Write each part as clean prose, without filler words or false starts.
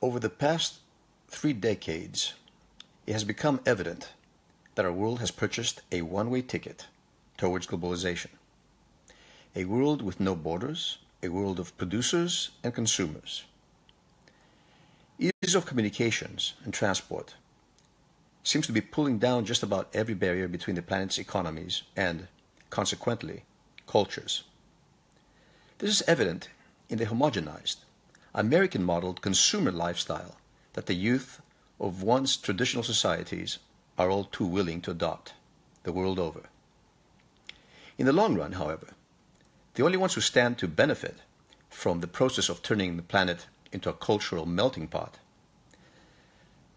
Over the past 3 decades, it has become evident that our world has purchased a one-way ticket towards globalization. A world with no borders, a world of producers and consumers. Ease of communications and transport seems to be pulling down just about every barrier between the planet's economies and, consequently, cultures. This is evident in the homogenized, American-modeled consumer lifestyle that the youth of once traditional societies are all too willing to adopt the world over. In the long run, however, the only ones who stand to benefit from the process of turning the planet into a cultural melting pot,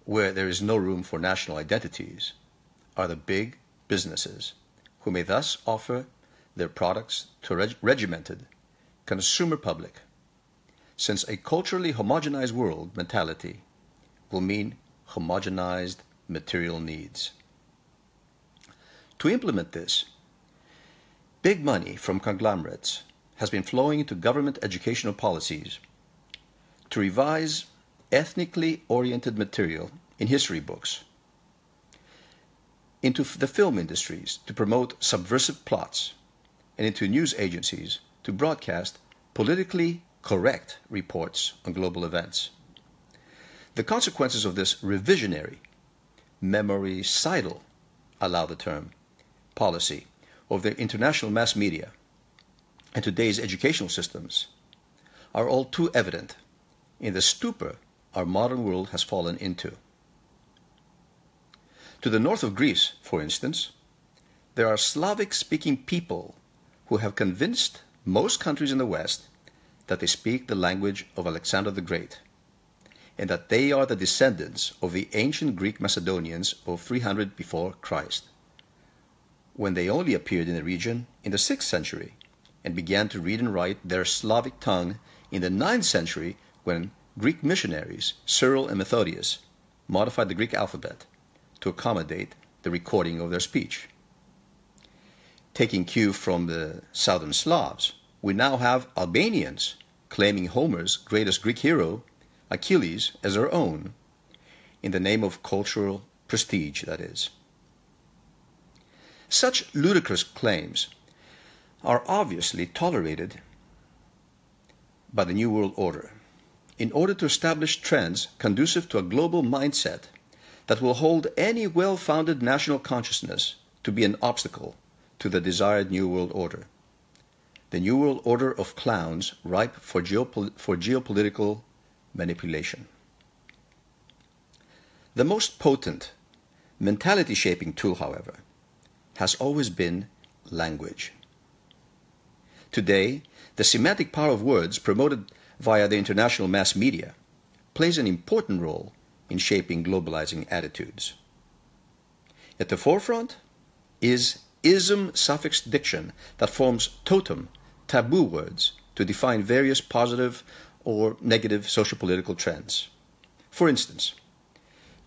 where there is no room for national identities, are the big businesses, who may thus offer their products to a regimented consumer public, since a culturally homogenized world mentality will mean homogenized material needs. To implement this, big money from conglomerates has been flowing into government educational policies to revise ethnically oriented material in history books, into the film industries to promote subversive plots, and into news agencies to broadcast politically correct reports on global events. The consequences of this revisionary, memory-cidal, allow the term, policy of the international mass media and today's educational systems are all too evident in the stupor our modern world has fallen into. To the north of Greece, for instance, there are Slavic-speaking people who have convinced most countries in the West that they speak the language of Alexander the Great, and that they are the descendants of the ancient Greek Macedonians of 300 before Christ, when they only appeared in the region in the 6th century and began to read and write their Slavic tongue in the 9th century when Greek missionaries, Cyril and Methodius, modified the Greek alphabet to accommodate the recording of their speech. Taking cue from the southern Slavs, we now have Albanians claiming Homer's greatest Greek hero, Achilles, as their own, in the name of cultural prestige, that is. Such ludicrous claims are obviously tolerated by the New World Order in order to establish trends conducive to a global mindset that will hold any well-founded national consciousness to be an obstacle to the desired New World Order. The New World Order of clowns ripe for geopolitical manipulation. The most potent mentality-shaping tool, however, has always been language. Today, the semantic power of words promoted via the international mass media plays an important role in shaping globalizing attitudes. At the forefront is ism-suffixed diction that forms totem, taboo words to define various positive or negative social-political trends. For instance,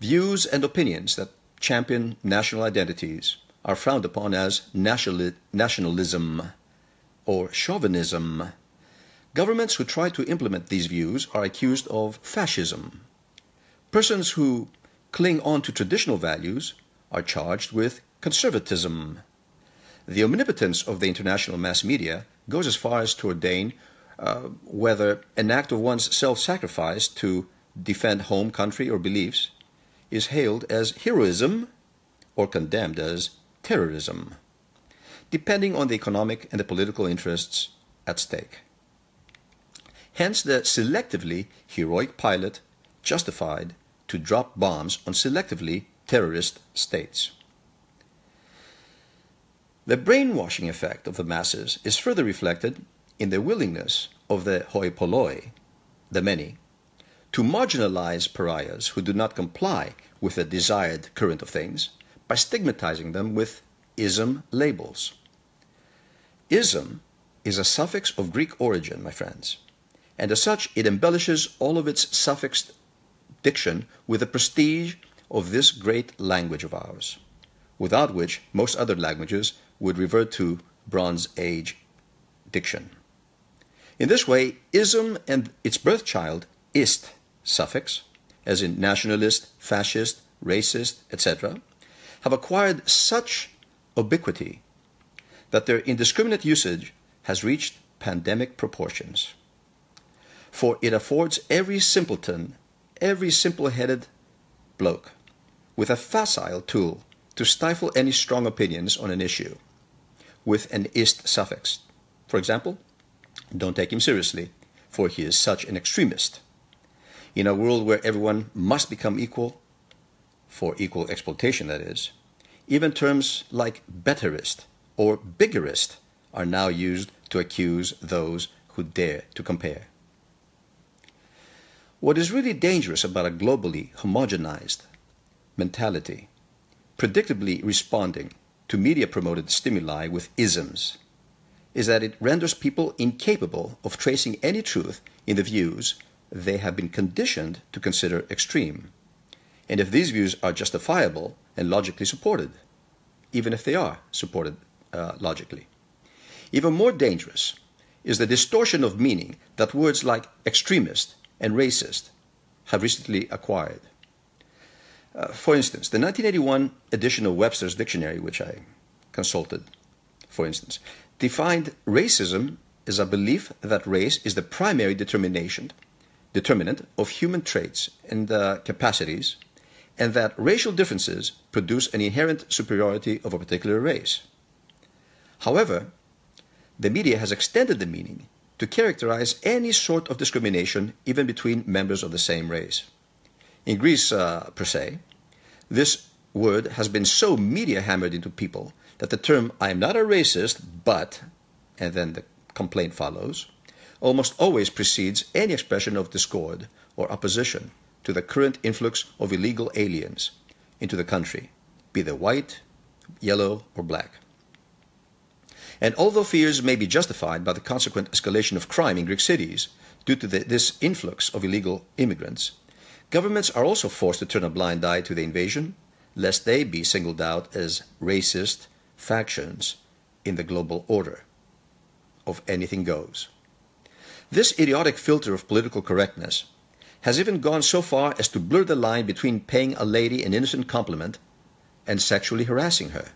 views and opinions that champion national identities are frowned upon as nationalism or chauvinism. Governments who try to implement these views are accused of fascism. Persons who cling on to traditional values are charged with conservatism. The omnipotence of the international mass media goes as far as to ordain whether an act of one's self-sacrifice to defend home country or beliefs is hailed as heroism or condemned as terrorism, depending on the economic and the political interests at stake. Hence the selectively heroic pilot justified to drop bombs on selectively terrorist states. The brainwashing effect of the masses is further reflected in the willingness of the hoi polloi, the many, to marginalize pariahs who do not comply with the desired current of things by stigmatizing them with ism labels. Ism is a suffix of Greek origin, my friends, and as such it embellishes all of its suffixed diction with the prestige of this great language of ours, without which most other languages would revert to Bronze Age diction. In this way, ism and its birth child, ist suffix as in nationalist, fascist, racist, etc., have acquired such ubiquity that their indiscriminate usage has reached pandemic proportions. For it affords every simpleton, every simple-headed bloke with a facile tool to stifle any strong opinions on an issue with an ist suffix. For example, don't take him seriously, for he is such an extremist. In a world where everyone must become equal, for equal exploitation that is, even terms like betterist or biggerist are now used to accuse those who dare to compare. What is really dangerous about a globally homogenized mentality, predictably responding to media-promoted stimuli with isms, is that it renders people incapable of tracing any truth in the views they have been conditioned to consider extreme, and if these views are justifiable and logically supported, even if they are supported logically. Even more dangerous is the distortion of meaning that words like extremist and racist have recently acquired. For instance, the 1981 edition of Webster's Dictionary, which I consulted, for instance, defined racism as a belief that race is the primary determinant of human traits and capacities, and that racial differences produce an inherent superiority of a particular race. However, the media has extended the meaning to characterize any sort of discrimination even between members of the same race. In Greece, per se, this word has been so media-hammered into people that the term "I am not a racist, but," and then the complaint follows, almost always precedes any expression of discord or opposition to the current influx of illegal aliens into the country, be they white, yellow, or black. And although fears may be justified by the consequent escalation of crime in Greek cities due to this influx of illegal immigrants, governments are also forced to turn a blind eye to the invasion, lest they be singled out as racist factions in the global order of anything goes. This idiotic filter of political correctness has even gone so far as to blur the line between paying a lady an innocent compliment and sexually harassing her.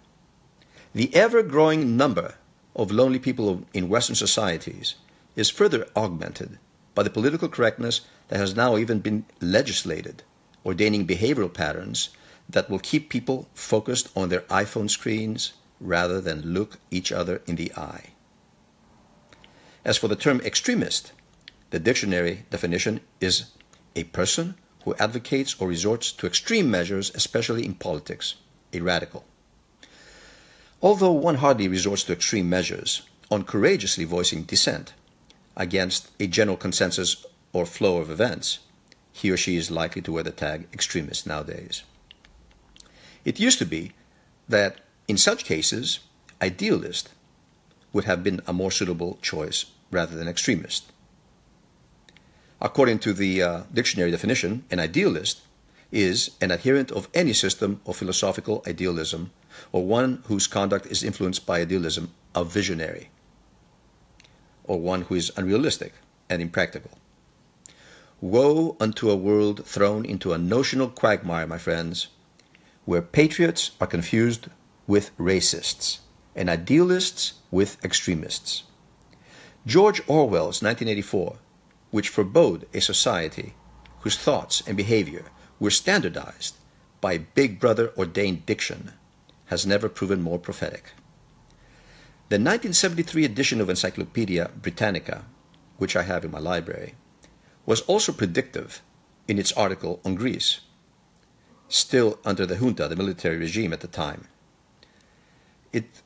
The ever-growing number of lonely people in Western societies is further augmented by the political correctness that has now even been legislated, ordaining behavioral patterns that will keep people focused on their iPhone screens rather than look each other in the eye. As for the term extremist, the dictionary definition is a person who advocates or resorts to extreme measures, especially in politics, a radical. Although one hardly resorts to extreme measures on courageously voicing dissent against a general consensus or flow of events, he or she is likely to wear the tag extremist nowadays. It used to be that in such cases, idealist would have been a more suitable choice rather than extremist. According to the dictionary definition, an idealist is an adherent of any system of philosophical idealism, or one whose conduct is influenced by idealism, a visionary, or one who is unrealistic and impractical. Woe unto a world thrown into a notional quagmire, my friends, where patriots are confused with racists and idealists with extremists. George Orwell's 1984, which forebode a society whose thoughts and behavior were standardized by Big Brother ordained diction, has never proven more prophetic. The 1973 edition of Encyclopedia Britannica, which I have in my library, was also predictive in its article on Greece, still under the junta, the military regime at the time.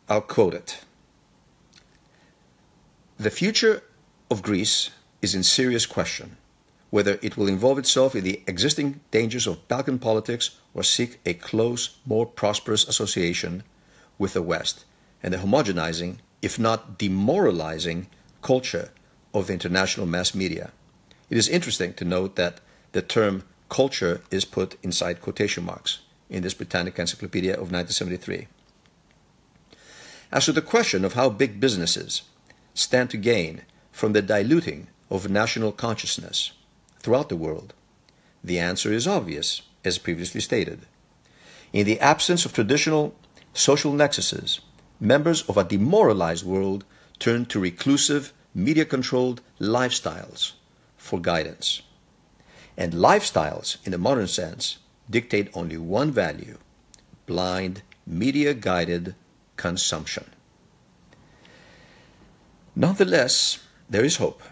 I'll quote it. The future of Greece is in serious question, whether it will involve itself in the existing dangers of Balkan politics or seek a close, more prosperous association with the West and the homogenizing, if not demoralizing, culture of the international mass media. It is interesting to note that the term culture is put inside quotation marks in this Britannica Encyclopedia of 1973. As to the question of how big businesses stand to gain from the diluting of national consciousness throughout the world, The answer is obvious, as previously stated. In the absence of traditional social nexuses, members of a demoralized world turn to reclusive, media-controlled lifestyles for guidance. And lifestyles, in the modern sense, dictate only one value: blind, media-guided consumption. Nonetheless, there is hope.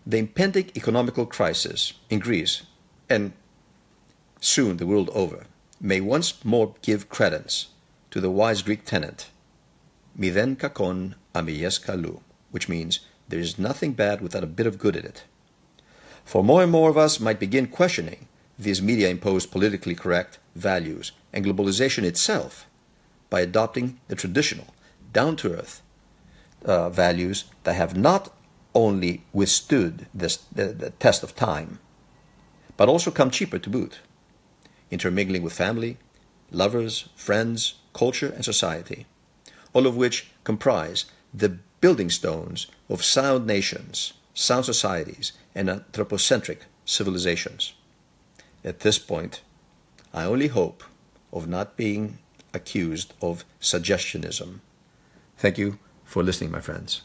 The impending economical crisis in Greece, and soon the world over, may once more give credence to the wise Greek tenet, miden kakon amies kalou, which means there is nothing bad without a bit of good in it. For more and more of us might begin questioning these media-imposed politically correct values and globalization itself by adopting the traditional, down-to-earth values that have not only withstood the test of time, but also come cheaper to boot, intermingling with family, lovers, friends, culture, and society, all of which comprise the building stones of sound nations, sound societies, and anthropocentric civilizations. At this point, I only hope of not being accused of suggestionism. Thank you for listening, my friends.